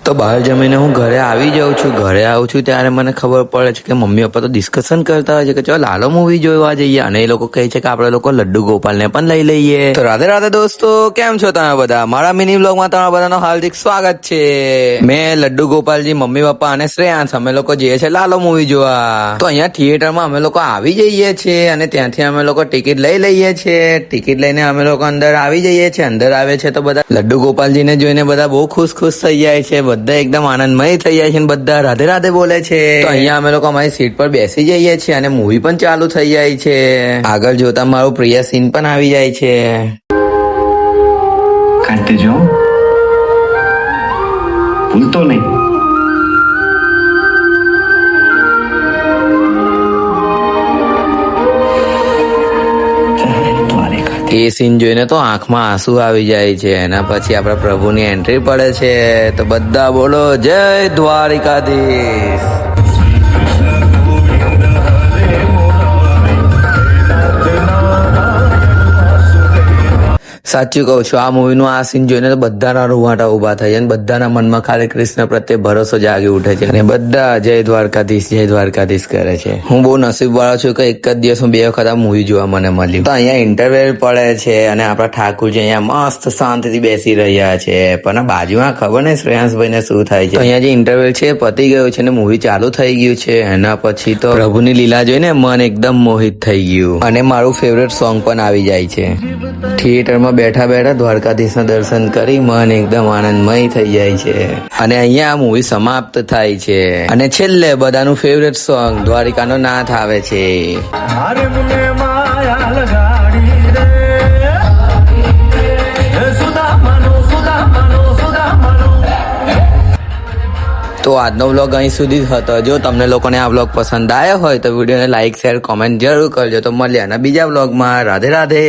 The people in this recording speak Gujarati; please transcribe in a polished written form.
તો બહાર જમીને હું ઘરે આવી જાઉં છું. ઘરે આવું છું ત્યારે મને ખબર પડે છે કે મમ્મી પપ્પા તો ડિસ્કશન કરતા હોય છે કે ચાલો લાલો મૂવી જોવા જઈએ, અને એ લોકો કહે છે કે આપણે લોકો લડ્ડુ ગોપાલને પણ લઈ લઈએ. તો રાધે રાધે દોસ્તો, કેમ છો તમે બધા? મારા મિની બ્લોગમાં તમારા બધાનો હાર્દિક સ્વાગત છે. મેં લડ્ડુ ગોપાલજી, મમ્મી પપ્પા અને શ્રેયાંશ અમે લોકો જઈએ છીએ લાલો મૂવી જોવા. તો અહીંયા થિયેટરમાં અમે લોકો આવી જઈએ છીએ અને ત્યાંથી અમે લોકો ટિકિટ લઈ લઈએ છીએ. ટિકિટ લઈને અમે લોકો અંદર આવી જઈએ છીએ. અંદર આવે છે તો બધા લડ્ડુ ગોપાલજીને જોઈને બધા બહુ ખુશ થઈ જાય છે. બધા એકદમ આનંદમય થઈ જાય છે અને બધા રાધે રાધે બોલે છે. તો અહીંયા અમે લોકો અમારી સીટ પર બેસી જઈએ છીએ અને મૂવી પણ ચાલુ થઈ જાય છે. આગળ જોતા મારું પ્રિય સીન પણ આવી જાય છે. કાઢતે જો, ભૂલતો નહીં. એ સીન જોઈને તો આંખમાં આંસુ આવી જાય છે. એના પછી આપણા પ્રભુની એન્ટ્રી પડે છે. તો બધા બોલો જય દ્વારિકાધીશ. સાચું કહું છું, આ મૂવીનું આ સીન જોઈને તો બધાના રૂવાટા ઉભા થઈ જાય અને બધાના મનમાં ખાલી કૃષ્ણ પ્રત્યે ભરોસો જાગી ઉઠે છે અને બધા જય દ્વારકાધીશ કરે છે. હું બહુ નસીબ વાળો છું કે એક જ દિવસ હું 2 વખત આ મૂવી જોવા મને મળ્યું. તો અહીંયા ઇન્ટરવેલ પડે છે અને આપણા ઠાકુરજી અહીંયા મસ્ત શાંતિથી બેસી રહ્યા છે. પણ આ બાજુમાં ખબર નહીં શ્રેયાંશભાઈને શું થાય છે. તો અહીંયા જે ઇન્ટરવેલ છે પતી ગયું છે અને મૂવી ચાલુ થઈ ગયું છે. એના પછી તો પ્રભુની લીલા જોઈને મન એકદમ મોહિત થઈ ગયું અને મારું ફેવરેટ સોંગ પણ આવી જાય છે. થિયેટરમાં બેઠા બેઠા દ્વારકાધીશના દર્શન કરી મન એકદમ આનંદમય થઈ જાય છે. અને અહીંયા આ મૂવી સમાપ્ત થાય છે અને છેલ્લે બધાનું ફેવરેટ સોંગ દ્વારિકાનો નાથ આવે છે. તો આજનો વ્લોગ અહીં સુધી જ હતો. જો તમને લોકોને આ વ્લોગ પસંદ આવ્યો હોય તો વિડીયોને લાઈક, શેર, કોમેન્ટ જરૂર કરજો. તો મળીએ અને બીજા વ્લોગમાં. રાધે રાધે.